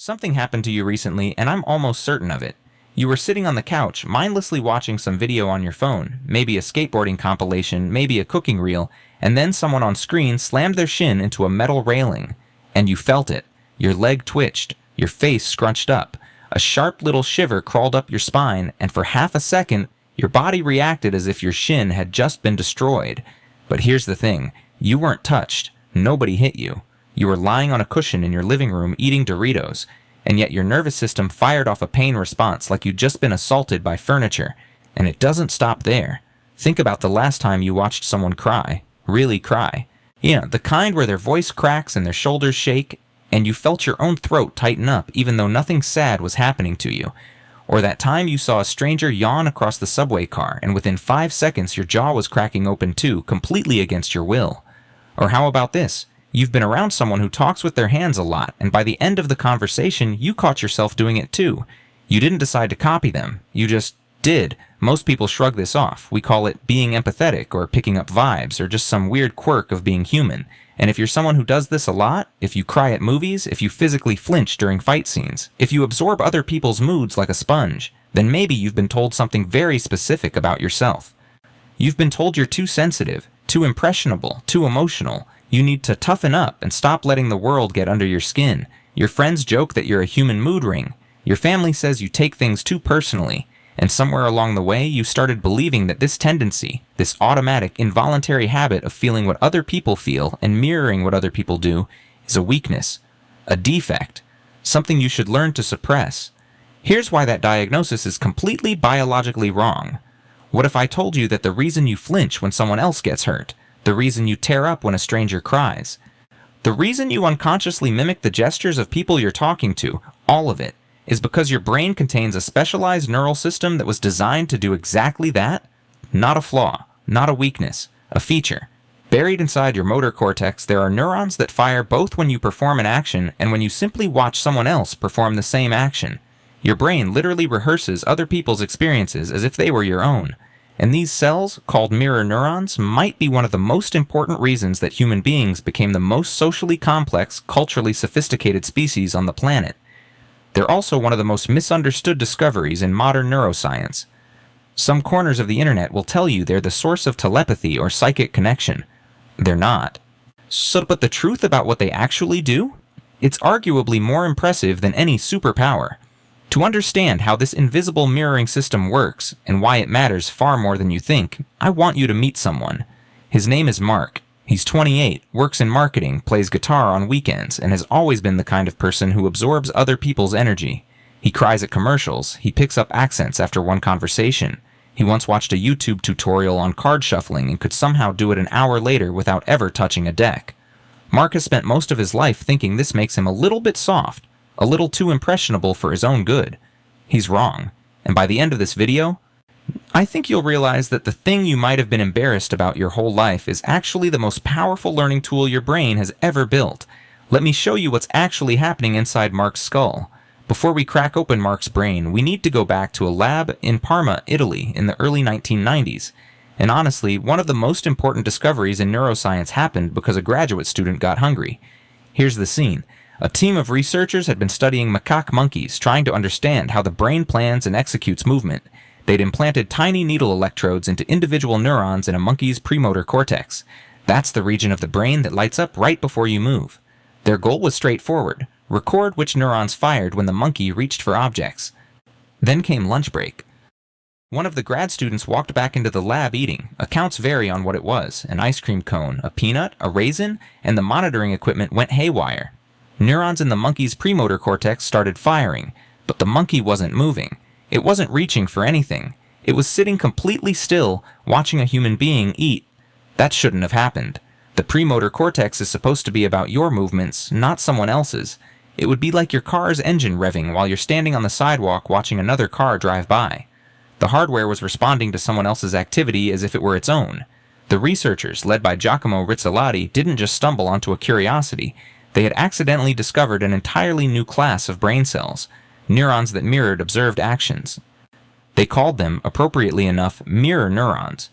Something happened to you recently, and I'm almost certain of it. You were sitting on the couch, mindlessly watching some video on your phone, maybe a skateboarding compilation, maybe a cooking reel, and then someone on screen slammed their shin into a metal railing. And you felt it. Your leg twitched, your face scrunched up, a sharp little shiver crawled up your spine, and for half a second, your body reacted as if your shin had just been destroyed. But here's the thing, you weren't touched. Nobody hit you. You were lying on a cushion in your living room eating Doritos, and yet your nervous system fired off a pain response like you'd just been assaulted by furniture. And it doesn't stop there. Think about the last time you watched someone cry. Really cry. You know, the kind where their voice cracks and their shoulders shake, and you felt your own throat tighten up even though nothing sad was happening to you. Or that time you saw a stranger yawn across the subway car, and within 5 seconds your jaw was cracking open too, completely against your will. Or how about this? You've been around someone who talks with their hands a lot, and by the end of the conversation, you caught yourself doing it too. You didn't decide to copy them. You just did. Most people shrug this off. We call it being empathetic, or picking up vibes, or just some weird quirk of being human. And if you're someone who does this a lot, if you cry at movies, if you physically flinch during fight scenes, if you absorb other people's moods like a sponge, then maybe you've been told something very specific about yourself. You've been told you're too sensitive, too impressionable, too emotional. You need to toughen up and stop letting the world get under your skin. Your friends joke that you're a human mood ring. Your family says you take things too personally. And somewhere along the way, you started believing that this tendency, this automatic, involuntary habit of feeling what other people feel and mirroring what other people do, is a weakness, a defect, something you should learn to suppress. Here's why that diagnosis is completely biologically wrong. What if I told you that the reason you flinch when someone else gets hurt, the reason you tear up when a stranger cries, the reason you unconsciously mimic the gestures of people you're talking to, all of it, is because your brain contains a specialized neural system that was designed to do exactly that? Not a flaw, not a weakness, a feature. Buried inside your motor cortex, there are neurons that fire both when you perform an action and when you simply watch someone else perform the same action. Your brain literally rehearses other people's experiences as if they were your own. And these cells, called mirror neurons, might be one of the most important reasons that human beings became the most socially complex, culturally sophisticated species on the planet. They're also one of the most misunderstood discoveries in modern neuroscience. Some corners of the internet will tell you they're the source of telepathy or psychic connection. They're not. But the truth about what they actually do? It's arguably more impressive than any superpower. To understand how this invisible mirroring system works, and why it matters far more than you think, I want you to meet someone. His name is Mark. He's 28, works in marketing, plays guitar on weekends, and has always been the kind of person who absorbs other people's energy. He cries at commercials, he picks up accents after one conversation. He once watched a YouTube tutorial on card shuffling and could somehow do it an hour later without ever touching a deck. Mark has spent most of his life thinking this makes him a little bit soft, a little too impressionable for his own good. He's wrong, and by the end of this video, I think you'll realize that the thing you might have been embarrassed about your whole life is actually the most powerful learning tool your brain has ever built. Let me show you what's actually happening inside Mark's skull. Before we crack open Mark's brain, we need to go back to a lab in Parma, Italy in the early 1990s. And honestly, one of the most important discoveries in neuroscience happened because a graduate student got hungry. Here's the scene. A team of researchers had been studying macaque monkeys, trying to understand how the brain plans and executes movement. They'd implanted tiny needle electrodes into individual neurons in a monkey's premotor cortex. That's the region of the brain that lights up right before you move. Their goal was straightforward: record which neurons fired when the monkey reached for objects. Then came lunch break. One of the grad students walked back into the lab eating. Accounts vary on what it was: an ice cream cone, a peanut, a raisin, and the monitoring equipment went haywire. Neurons in the monkey's premotor cortex started firing, but the monkey wasn't moving. It wasn't reaching for anything. It was sitting completely still, watching a human being eat. That shouldn't have happened. The premotor cortex is supposed to be about your movements, not someone else's. It would be like your car's engine revving while you're standing on the sidewalk watching another car drive by. The hardware was responding to someone else's activity as if it were its own. The researchers, led by Giacomo Rizzolatti, didn't just stumble onto a curiosity. They had accidentally discovered an entirely new class of brain cells, neurons that mirrored observed actions. They called them, appropriately enough, mirror neurons.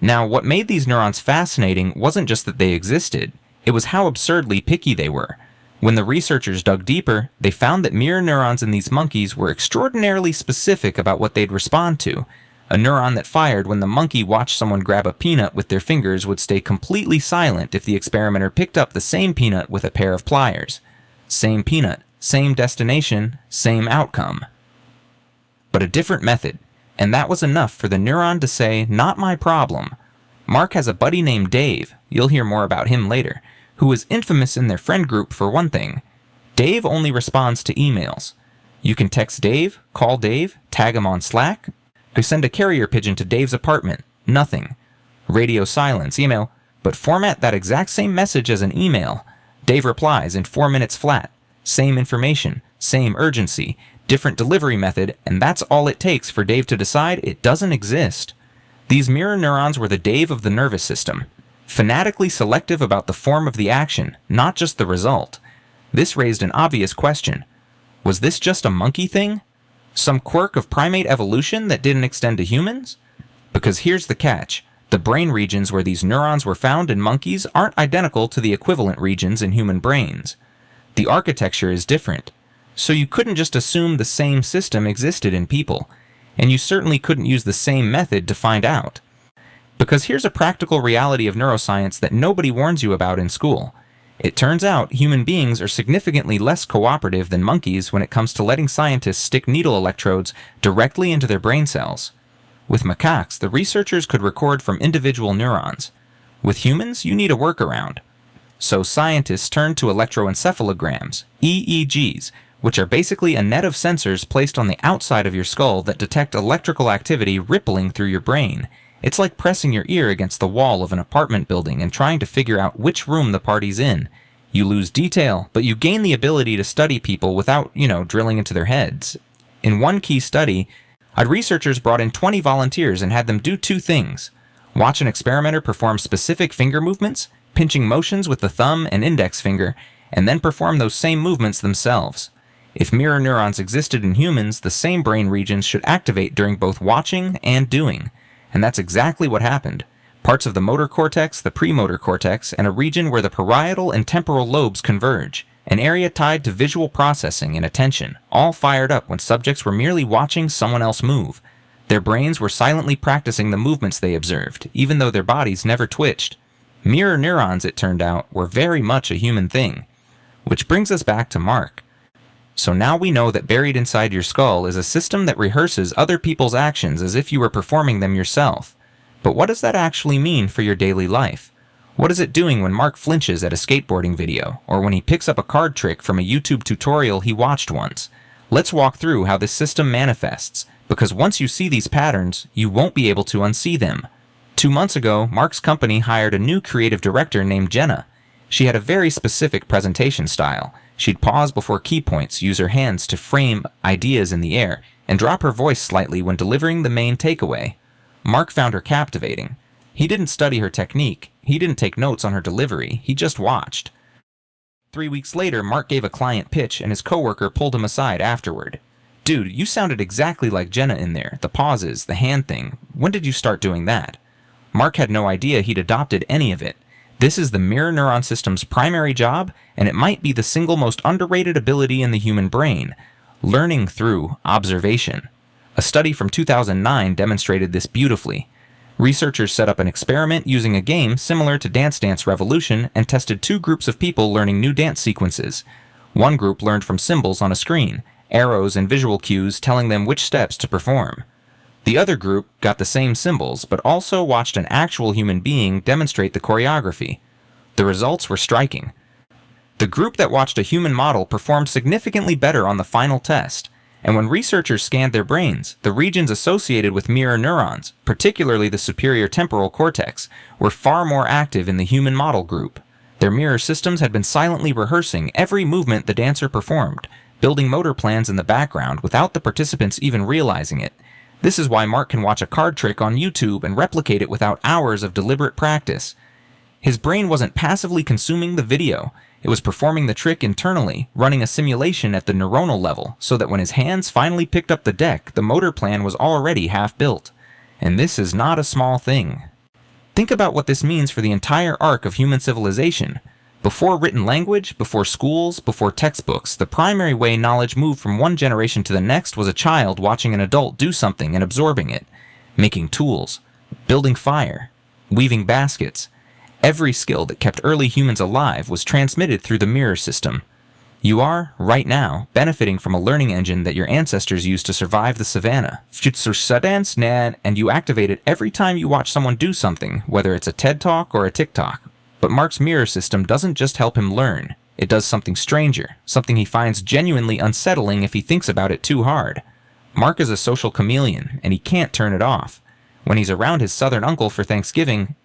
Now, what made these neurons fascinating wasn't just that they existed, it was how absurdly picky they were. When the researchers dug deeper, they found that mirror neurons in these monkeys were extraordinarily specific about what they'd respond to. A neuron that fired when the monkey watched someone grab a peanut with their fingers would stay completely silent if the experimenter picked up the same peanut with a pair of pliers. Same peanut, same destination, same outcome. But a different method, and that was enough for the neuron to say, "Not my problem." Mark has a buddy named Dave, you'll hear more about him later, who is infamous in their friend group for one thing. Dave only responds to emails. You can text Dave, call Dave, tag him on Slack, or send a carrier pigeon to Dave's apartment. Nothing. Radio silence, email, but format that exact same message as an email. Dave replies in 4 minutes flat. Same information, same urgency, different delivery method, and that's all it takes for Dave to decide it doesn't exist. These mirror neurons were the Dave of the nervous system, fanatically selective about the form of the action, not just the result. This raised an obvious question. Was this just a monkey thing? Some quirk of primate evolution that didn't extend to humans? Because here's the catch. The brain regions where these neurons were found in monkeys aren't identical to the equivalent regions in human brains. The architecture is different. So you couldn't just assume the same system existed in people, and you certainly couldn't use the same method to find out. Because here's a practical reality of neuroscience that nobody warns you about in school. It turns out human beings are significantly less cooperative than monkeys when it comes to letting scientists stick needle electrodes directly into their brain cells. With macaques, the researchers could record from individual neurons. With humans, you need a workaround. So scientists turned to electroencephalograms, EEGs, which are basically a net of sensors placed on the outside of your skull that detect electrical activity rippling through your brain. It's like pressing your ear against the wall of an apartment building and trying to figure out which room the party's in. You lose detail, but you gain the ability to study people without, drilling into their heads. In one key study, researchers brought in 20 volunteers and had them do two things. Watch an experimenter perform specific finger movements, pinching motions with the thumb and index finger, and then perform those same movements themselves. If mirror neurons existed in humans, the same brain regions should activate during both watching and doing. And that's exactly what happened. Parts of the motor cortex, the premotor cortex, and a region where the parietal and temporal lobes converge, an area tied to visual processing and attention, all fired up when subjects were merely watching someone else move. Their brains were silently practicing the movements they observed, even though their bodies never twitched. Mirror neurons, it turned out, were very much a human thing. Which brings us back to Mark. So now we know that buried inside your skull is a system that rehearses other people's actions as if you were performing them yourself. But what does that actually mean for your daily life? What is it doing when Mark flinches at a skateboarding video, or when he picks up a card trick from a YouTube tutorial he watched once? Let's walk through how this system manifests, because once you see these patterns, you won't be able to unsee them. 2 months ago, Mark's company hired a new creative director named Jenna. She had a very specific presentation style. She'd pause before key points, use her hands to frame ideas in the air, and drop her voice slightly when delivering the main takeaway. Mark found her captivating. He didn't study her technique. He didn't take notes on her delivery. He just watched. 3 weeks later, Mark gave a client pitch, and his coworker pulled him aside afterward. "Dude, you sounded exactly like Jenna in there. The pauses, the hand thing. When did you start doing that?" Mark had no idea he'd adopted any of it. This is the mirror neuron system's primary job, and it might be the single most underrated ability in the human brain: learning through observation. A study from 2009 demonstrated this beautifully. Researchers set up an experiment using a game similar to Dance Dance Revolution and tested 2 groups of people learning new dance sequences. One group learned from symbols on a screen, arrows and visual cues telling them which steps to perform. The other group got the same symbols, but also watched an actual human being demonstrate the choreography. The results were striking. The group that watched a human model performed significantly better on the final test, and when researchers scanned their brains, the regions associated with mirror neurons, particularly the superior temporal cortex, were far more active in the human model group. Their mirror systems had been silently rehearsing every movement the dancer performed, building motor plans in the background without the participants even realizing it. This is why Mark can watch a card trick on YouTube and replicate it without hours of deliberate practice. His brain wasn't passively consuming the video. It was performing the trick internally, running a simulation at the neuronal level, so that when his hands finally picked up the deck, the motor plan was already half built. And this is not a small thing. Think about what this means for the entire arc of human civilization. Before written language, before schools, before textbooks, the primary way knowledge moved from one generation to the next was a child watching an adult do something and absorbing it. Making tools, building fire, weaving baskets. Every skill that kept early humans alive was transmitted through the mirror system. You are, right now, benefiting from a learning engine that your ancestors used to survive the savannah. And you activate it every time you watch someone do something, whether it's a TED Talk or a TikTok. But Mark's mirror system doesn't just help him learn. It does something stranger, something he finds genuinely unsettling if he thinks about it too hard. Mark is a social chameleon, and he can't turn it off. When he's around his southern uncle for Thanksgiving,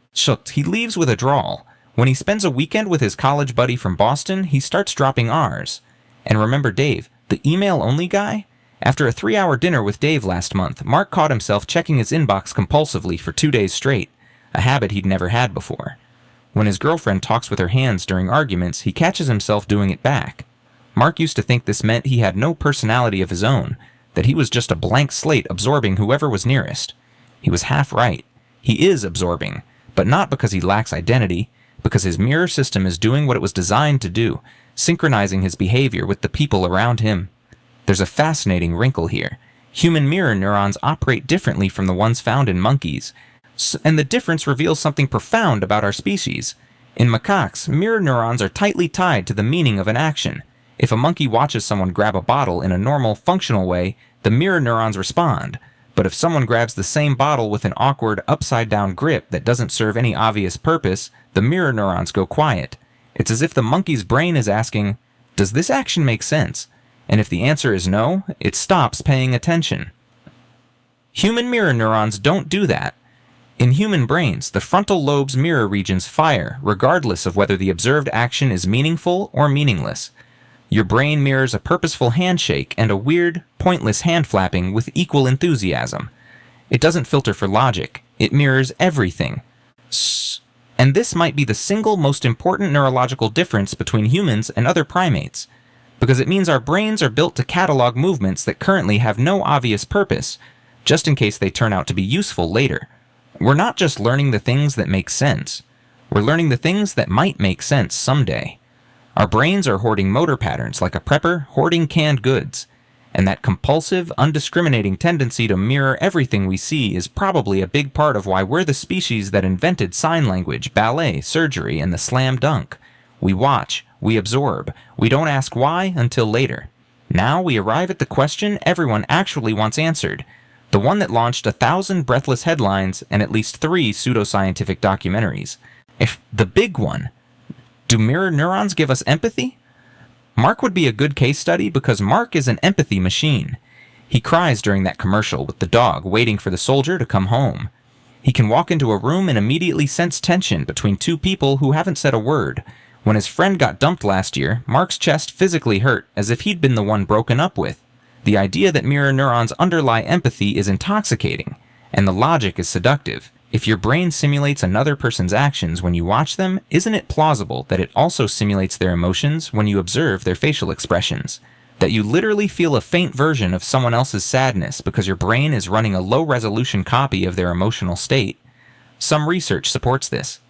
he leaves with a drawl. When he spends a weekend with his college buddy from Boston, he starts dropping R's. And remember Dave, the email-only guy? After a 3-hour dinner with Dave last month, Mark caught himself checking his inbox compulsively for 2 days straight, a habit he'd never had before. When his girlfriend talks with her hands during arguments, he catches himself doing it back. Mark used to think this meant he had no personality of his own, that he was just a blank slate absorbing whoever was nearest. He was half right. He is absorbing, but not because he lacks identity, because his mirror system is doing what it was designed to do, synchronizing his behavior with the people around him. There's a fascinating wrinkle here. Human mirror neurons operate differently from the ones found in monkeys, and the difference reveals something profound about our species. In macaques, mirror neurons are tightly tied to the meaning of an action. If a monkey watches someone grab a bottle in a normal, functional way, the mirror neurons respond. But if someone grabs the same bottle with an awkward, upside-down grip that doesn't serve any obvious purpose, the mirror neurons go quiet. It's as if the monkey's brain is asking, does this action make sense? And if the answer is no, it stops paying attention. Human mirror neurons don't do that. In human brains, the frontal lobe's mirror regions fire regardless of whether the observed action is meaningful or meaningless. Your brain mirrors a purposeful handshake and a weird, pointless hand flapping with equal enthusiasm. It doesn't filter for logic. It mirrors everything. And this might be the single most important neurological difference between humans and other primates, because it means our brains are built to catalog movements that currently have no obvious purpose, just in case they turn out to be useful later. We're not just learning the things that make sense. We're learning the things that might make sense someday. Our brains are hoarding motor patterns like a prepper hoarding canned goods, and that compulsive, undiscriminating tendency to mirror everything we see is probably a big part of why we're the species that invented sign language, ballet, surgery, and the slam dunk. We watch, we absorb, we don't ask why until later. Now we arrive at the question everyone actually wants answered, the one that launched 1,000 breathless headlines and at least 3 pseudoscientific documentaries. If the big one, do mirror neurons give us empathy? Mark would be a good case study because Mark is an empathy machine. He cries during that commercial with the dog waiting for the soldier to come home. He can walk into a room and immediately sense tension between 2 people who haven't said a word. When his friend got dumped last year, Mark's chest physically hurt as if he'd been the one broken up with. The idea that mirror neurons underlie empathy is intoxicating, and the logic is seductive. If your brain simulates another person's actions when you watch them, isn't it plausible that it also simulates their emotions when you observe their facial expressions? That you literally feel a faint version of someone else's sadness because your brain is running a low-resolution copy of their emotional state? Some research supports this.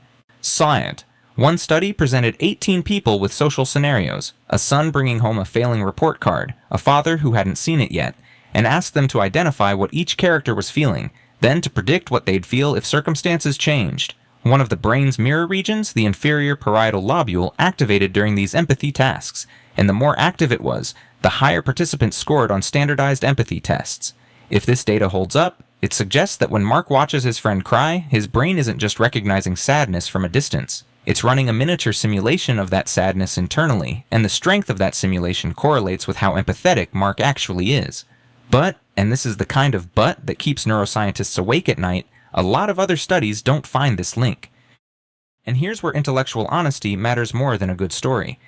Science. One study presented 18 people with social scenarios, a son bringing home a failing report card, a father who hadn't seen it yet, and asked them to identify what each character was feeling, then to predict what they'd feel if circumstances changed. One of the brain's mirror regions, the inferior parietal lobule, activated during these empathy tasks, and the more active it was, the higher participants scored on standardized empathy tests. If this data holds up, it suggests that when Mark watches his friend cry, his brain isn't just recognizing sadness from a distance. It's running a miniature simulation of that sadness internally, and the strength of that simulation correlates with how empathetic Mark actually is. But, and this is the kind of but that keeps neuroscientists awake at night, a lot of other studies don't find this link. And here's where intellectual honesty matters more than a good story.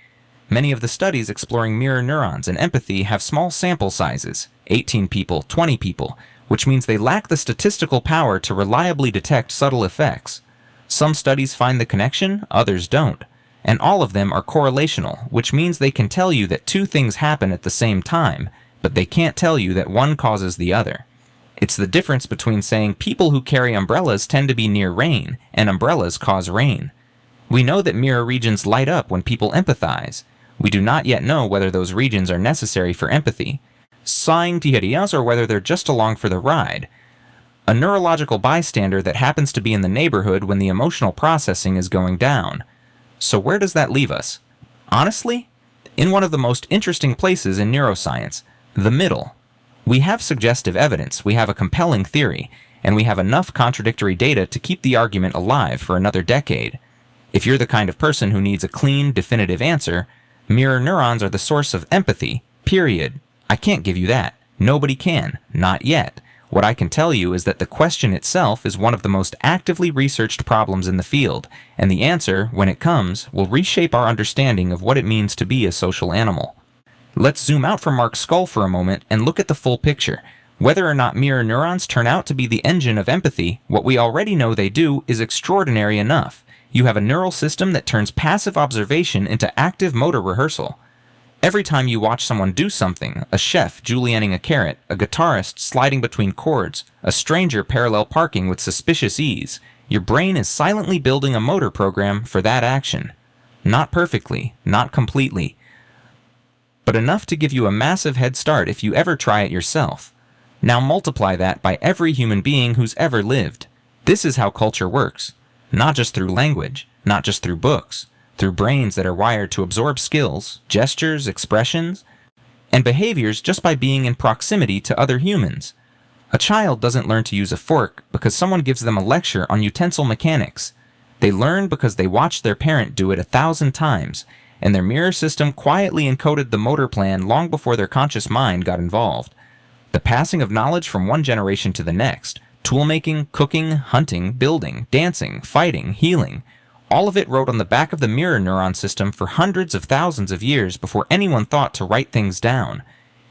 Many of the studies exploring mirror neurons and empathy have small sample sizes, 18 people, 20 people, which means they lack the statistical power to reliably detect subtle effects. Some studies find the connection, others don't. And all of them are correlational, which means they can tell you that 2 things happen at the same time, but they can't tell you that one causes the other. It's the difference between saying people who carry umbrellas tend to be near rain, and umbrellas cause rain. We know that mirror regions light up when people empathize. We do not yet know whether those regions are necessary for empathy, or whether they're just along for the ride. A neurological bystander that happens to be in the neighborhood when the emotional processing is going down. So where does that leave us? Honestly, in one of the most interesting places in neuroscience, the middle. We have suggestive evidence, we have a compelling theory, and we have enough contradictory data to keep the argument alive for another decade. If you're the kind of person who needs a clean, definitive answer, mirror neurons are the source of empathy, period. I can't give you that. Nobody can. Not yet. What I can tell you is that the question itself is one of the most actively researched problems in the field, and the answer, when it comes, will reshape our understanding of what it means to be a social animal. Let's zoom out from Mark's skull for a moment and look at the full picture. Whether or not mirror neurons turn out to be the engine of empathy, what we already know they do is extraordinary enough. You have a neural system that turns passive observation into active motor rehearsal. Every time you watch someone do something, a chef julienning a carrot, a guitarist sliding between chords, a stranger parallel parking with suspicious ease, your brain is silently building a motor program for that action. Not perfectly, not completely, but enough to give you a massive head start if you ever try it yourself. Now multiply that by every human being who's ever lived. This is how culture works. Not just through language, not just through books, through brains that are wired to absorb skills, gestures, expressions, and behaviors just by being in proximity to other humans. A child doesn't learn to use a fork because someone gives them a lecture on utensil mechanics. They learn because they watched their parent do it 1,000 times, and their mirror system quietly encoded the motor plan long before their conscious mind got involved. The passing of knowledge from one generation to the next, toolmaking, cooking, hunting, building, dancing, fighting, healing, all of it rode on the back of the mirror neuron system for hundreds of thousands of years before anyone thought to write things down.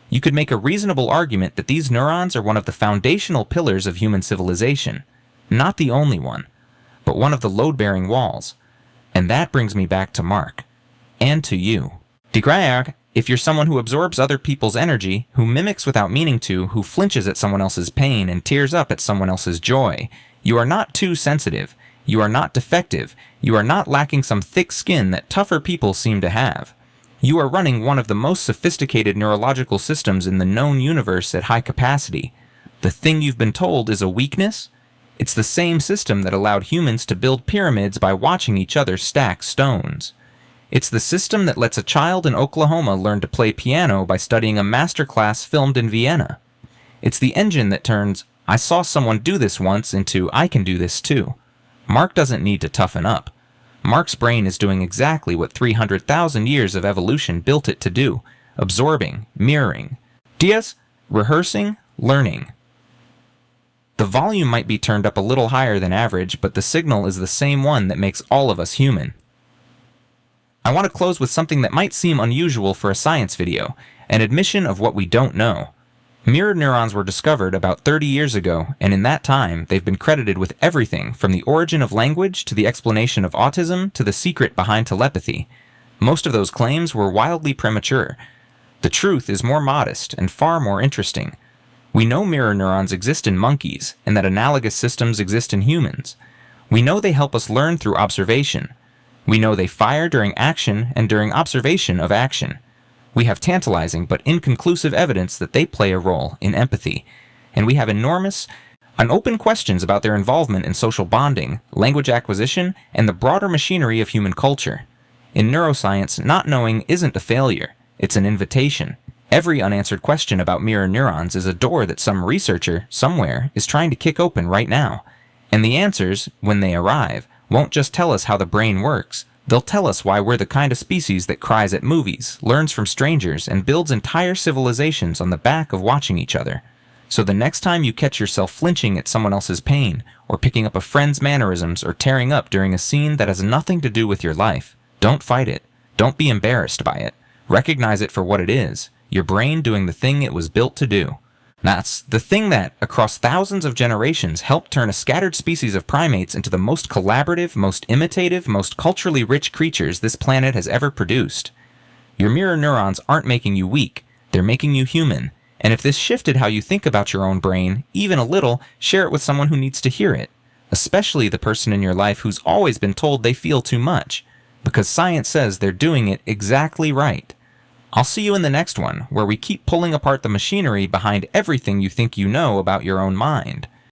You could make a reasonable argument that these neurons are one of the foundational pillars of human civilization. Not the only one, but one of the load-bearing walls. And that brings me back to Mark. And to you. If you're someone who absorbs other people's energy, who mimics without meaning to, who flinches at someone else's pain and tears up at someone else's joy, you are not too sensitive. You are not defective. You are not lacking some thick skin that tougher people seem to have. You are running one of the most sophisticated neurological systems in the known universe at high capacity. The thing you've been told is a weakness? It's the same system that allowed humans to build pyramids by watching each other stack stones. It's the system that lets a child in Oklahoma learn to play piano by studying a masterclass filmed in Vienna. It's the engine that turns, "I saw someone do this once," into "I can do this too." Mark doesn't need to toughen up. Mark's brain is doing exactly what 300,000 years of evolution built it to do, absorbing, mirroring, rehearsing, learning. The volume might be turned up a little higher than average, but the signal is the same one that makes all of us human. I want to close with something that might seem unusual for a science video, an admission of what we don't know. Mirror neurons were discovered about 30 years ago, and in that time, they've been credited with everything from the origin of language to the explanation of autism to the secret behind telepathy. Most of those claims were wildly premature. The truth is more modest and far more interesting. We know mirror neurons exist in monkeys, and that analogous systems exist in humans. We know they help us learn through observation. We know they fire during action and during observation of action. We have tantalizing but inconclusive evidence that they play a role in empathy. And we have enormous, unopened questions about their involvement in social bonding, language acquisition, and the broader machinery of human culture. In neuroscience, not knowing isn't a failure. It's an invitation. Every unanswered question about mirror neurons is a door that some researcher, somewhere, is trying to kick open right now. And the answers, when they arrive, won't just tell us how the brain works. They'll tell us why we're the kind of species that cries at movies, learns from strangers, and builds entire civilizations on the back of watching each other. So the next time you catch yourself flinching at someone else's pain, or picking up a friend's mannerisms, or tearing up during a scene that has nothing to do with your life, don't fight it. Don't be embarrassed by it. Recognize it for what it is, your brain doing the thing it was built to do. That's the thing that, across thousands of generations, helped turn a scattered species of primates into the most collaborative, most imitative, most culturally rich creatures this planet has ever produced. Your mirror neurons aren't making you weak, they're making you human. And if this shifted how you think about your own brain, even a little, share it with someone who needs to hear it. especially the person in your life who's always been told they feel too much, because science says they're doing it exactly right. I'll see you in the next one, where we keep pulling apart the machinery behind everything you think you know about your own mind.